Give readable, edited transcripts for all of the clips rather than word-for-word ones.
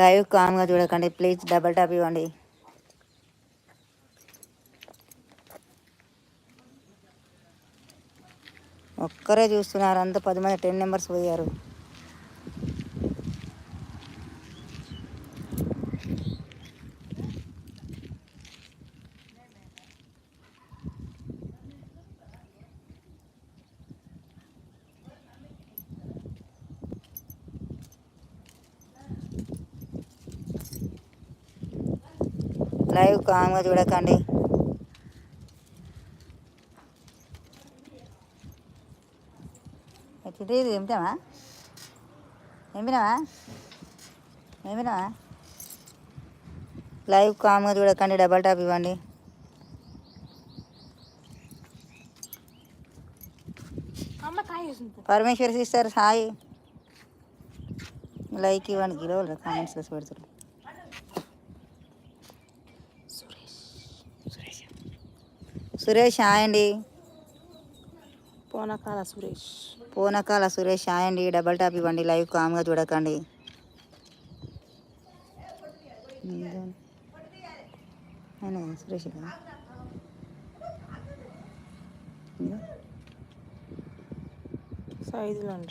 Live కామ్గా చూడకండి please, double tap ఇవ్వండి. ఒక్కరే చూస్తున్నారు, అంత 10 మంది 10 నెంబర్స్ పోయారు. లైవ్ కామ్గా చూడకండి. ఇది ఏమిటావా ఏమినావా లైవ్ కామ్గా చూడకండి, డబల్ టాప్ ఇవ్వండి. పరమేశ్వరి సిస్టర్ హాయ్, లైక్ ఇవ్వండి. కిలోలు కామెంట్స్లో పెడతారు. సురేష్ హాయ్ అండి. పూనకాల సురేష్ హాయ్ అండి, డబల్ టాప్ ఇవ్వండి. లైవ్ కామ్గా చూడకండి. సురేష్ సైజులు అంట,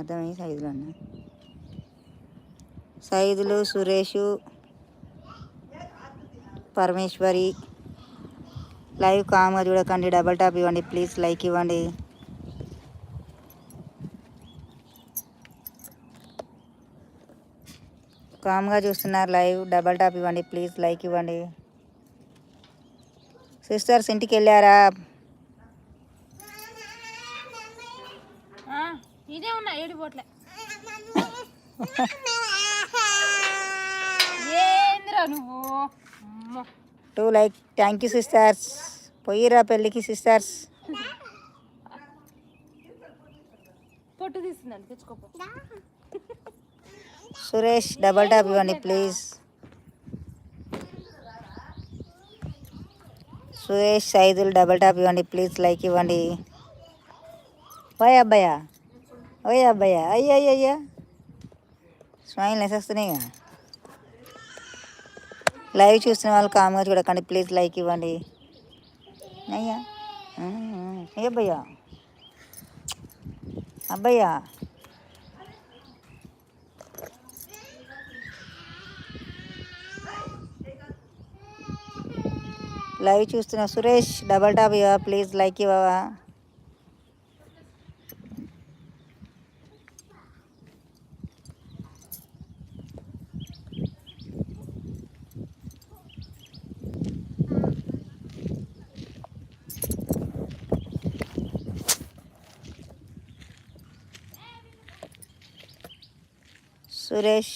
అర్థమయ్యి సైజులు అన్న. సైజులు సురేషు పరమేశ్వరి, లైవ్ కామ్గా చూడకండి, డబల్ టాప్ ఇవ్వండి ప్లీజ్, లైక్ ఇవ్వండి. కామ్గా చూస్తున్నారు లైవ్, డబల్ టాప్ ఇవ్వండి ప్లీజ్, లైక్ ఇవ్వండి. సిస్టర్స్ ఇంటికి వెళ్ళారా? ఇదే ఉన్నా ఏడిపోట్లే నువ్వు 2 లైక్, థ్యాంక్ యూ సిస్టర్స్. పోయిరా పెళ్ళికి సిస్టర్స్. పొట్టు తీస్తుందండి, తెచ్చుకోపో. సురేష్ డబల్ టాప్ ఇవ్వండి please. Suresh Saidulu double tap ఇవ్వండి ప్లీజ్, లైక్ ఇవ్వండి. ఓయ్ అబ్బాయా అయ్యా స్మైల్ వేసేస్తున్నాయి. లైవ్ చూస్తున్న వాళ్ళు కామ్గా చూడకండి ప్లీజ్, లైక్ ఇవ్వండి. అయ్యా అబ్బాయ్యా లైవ్ చూస్తున్న సురేష్ డబల్ టాప్ ఇవ్వ ప్లీజ్, లైక్ ఇవ్వవా. సురేష్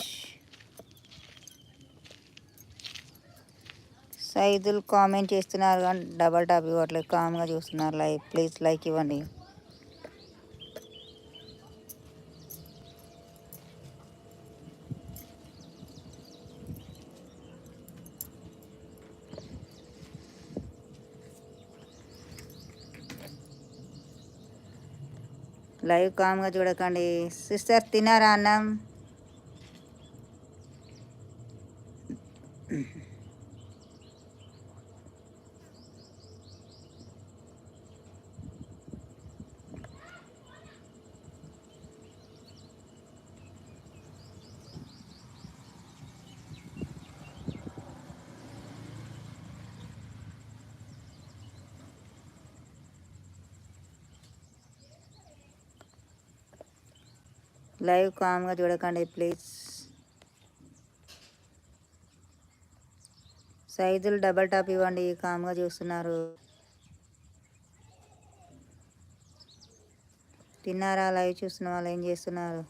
సైదులు కామెంట్ చేస్తున్నారు కానీ డబల్ టాప్ ఇవ్వట్లేదు, కామ్గా చూస్తున్నారు. లైవ్ ప్లీజ్, లైక్ ఇవ్వండి. లైవ్ కామ్గా చూడకండి. సిస్టర్ తిన్నారా అన్నం? లైవ్ కామ్గా చూడకండి ప్లీజ్. సైజులు డబల్ టాప్ ఇవ్వండి, కామ్గా చూస్తున్నారు. తిన్నారా? లైవ్ చూస్తున్న వాళ్ళు ఏం చేస్తున్నారు?